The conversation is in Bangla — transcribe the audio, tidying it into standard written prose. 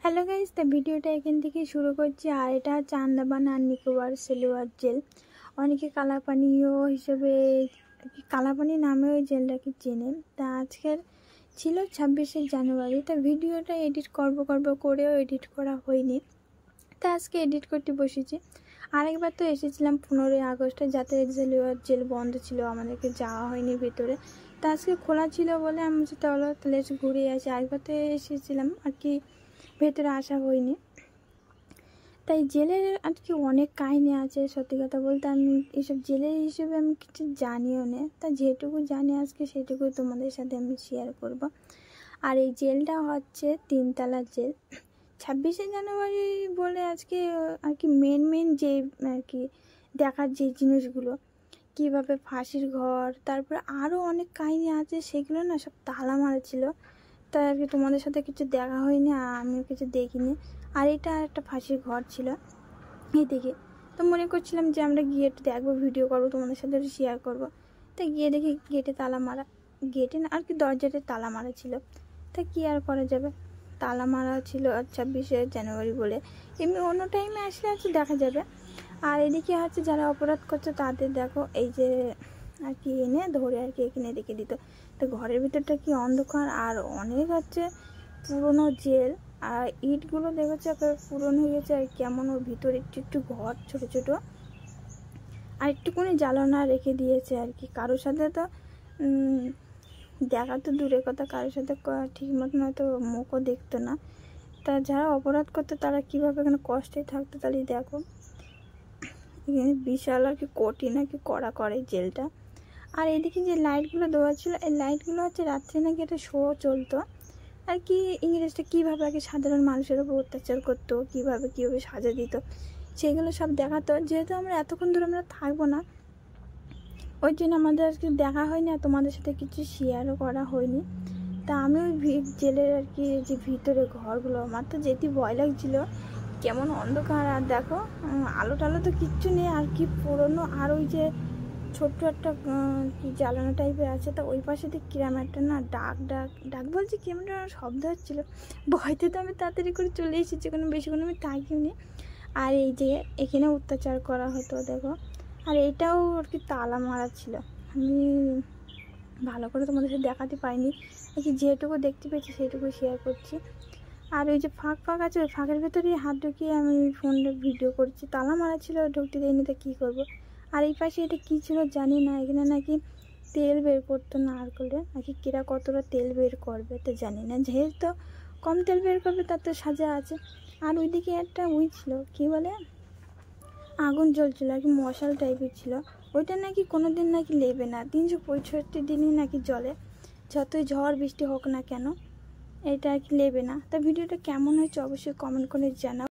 হ্যালো গাইস, তো ভিডিওটা এখান থেকে শুরু করছি। আর এটা হচ্ছে আন্দামান আর নিকোবর সেলুলার জেল। অনেকে কালাপানিও হিসেবে কালাপানি নামেও এই জেলটাকে চেনে। তা আজকের ছিল 26শে জানুয়ারি। তা ভিডিওটা এডিট করব করেও এডিট করা হয়নি। তা আজকে এডিট করতে বসেছি। আরেকবার তো এসেছিলাম 15ই আগস্টে, যাতে সেলুলার জেল বন্ধ ছিল, আমাদেরকে যাওয়া হয়নি ভেতরে। তা আজকে খোলা ছিল বলে আমি তাহলে ঘুরে আসি। আরেকবার তো এসেছিলাম আর কি, ভেতরে আসা হয়নি। তাই জেলের আর কি অনেক কাহিনী আছে। সত্যি কথা বলতে আমি এইসব জেলের হিসেবে আমি কিছু জানিও না। তা যেটুকু জানি আজকে সেটুকুই তোমাদের সাথে আমি শেয়ার করব। আর এই জেলটা হচ্ছে 3তলা জেল। 26শে জানুয়ারি বলে আজকে আর কি মেন যে আর কি দেখার যে জিনিসগুলো, কীভাবে ফাঁসির ঘর, তারপরে আরও অনেক কাহিনী আছে, সেগুলো না সব তালা মারা ছিল। তাই আর কি তোমাদের সাথে কিছু দেখা হয়নি, আমিও কিছু দেখিনি। আর এটা একটা ফাঁসির ঘর ছিল এইদিকে। তো মনে করছিলাম যে আমরা গিয়ে একটু দেখবো, ভিডিও করবো, তোমাদের সাথে শেয়ার করবো। তাই গিয়ে দেখি গেটে তালা মারা, গেটে না আর কি দরজাতে তালা মারা ছিল। তা কী আর করা যাবে, তালা মারা ছিল। আর 26শে জানুয়ারি বলে এমনি অন্য টাইমে আসলে আর কি দেখা যাবে। আর এদিকে হচ্ছে যারা অপরাধ করছে তাদের দেখো এই যে আর কি এনে ধরে আর কি এখানে রেখে দিত। তো ঘরের ভিতরটা কি অন্ধকার, আর অনেক হচ্ছে পুরনো জেল। আর ইটগুলো দেখেছে পুরনো হয়ে গেছে, আর কেমন ওর ভিতরে একটু ঘর ছোট ছোট, আর একটুখানি জ্বালানা রেখে দিয়েছে আর কি। কারোর সাথে তো দেখা তো দূরের কথা, কারোর সাথে ঠিক মতন হয়তো মুখও দেখতো না। তা যারা অপরাধ করতো তারা কীভাবে এখানে কষ্টে থাকতো, তাহলে দেখো এখানে বিশাল আর কি কঠিন আর কি করা করে জেলটা। আর এদিকে যে লাইটগুলো দেওয়া ছিল, এই লাইটগুলো হচ্ছে রাত্রে নাকি একটা শো চলতো আর কি। ইংরেজটা কীভাবে আর কি সাধারণ মানুষের উপর অত্যাচার করতো, কীভাবে সাজা দিত, সেগুলো সব দেখাতো। যেহেতু আমরা এতক্ষণ ধরে আমরা থাকবো না, ওই জন্য আমাদের আর কি দেখা হয়নি, আর তোমাদের সাথে কিছু শেয়ারও করা হয়নি। তা আমি ওই জেলের আর কি যে ভিতরে ঘরগুলো, আমার তো যেতে ভয় লাগছিলো, কেমন অন্ধকার। আর দেখো আলো টালো তো কিচ্ছু নেই আর কি, পুরনো। আর ওই যে ছোট্ট একটা কি জ্বালানো টাইপের আছে, তা ওই পাশে দিয়ে কিরম একটা না ডাক বলছে, কেমন শব্দ হচ্ছিলো। ভয়তে তো আমি তাড়াতাড়ি করে চলে এসেছি, কোনো বেশিক্ষণ আমি থাকিনি। আর এই যে এখানে অত্যাচার করা হতো দেখো। আর এটাও আর কি তালা মারা ছিল, আমি ভালো করে তোমাদের সাথে দেখাতে পাইনি আর কি, যেটুকু দেখতে পেয়েছি সেটুকু শেয়ার করছি। আর ওই যে ফাঁক আছে, ওই ফাঁকের ভেতরেই হাত ঢুকিয়ে আমি ফোনটা ভিডিও করছি। তালা মারা ছিল, ঢুকতে দেয়নি, তো কী করবো। আর এই পাশে এটা কী ছিল জানি না, এখানে নাকি তেল বের করতো নারকেলে, নাকি কিরা কতটা তেল বের করবে তো জানি না। যেহেতু কম তেল বের করবে তার তো সাজা আছে। আর ওইদিকে একটা ওই ছিল কী বলে, আগুন জ্বলছিল আর কি, মশাল টাইপের ছিল। ওইটা নাকি কোনো দিন নাকি লেবে না, 365 দিনই নাকি জ্বলে, যতই ঝড় বৃষ্টি হোক না কেন এটা আর কি লেবে না। তা ভিডিওটা কেমন হয়েছে অবশ্যই কমেন্ট করে জানাও।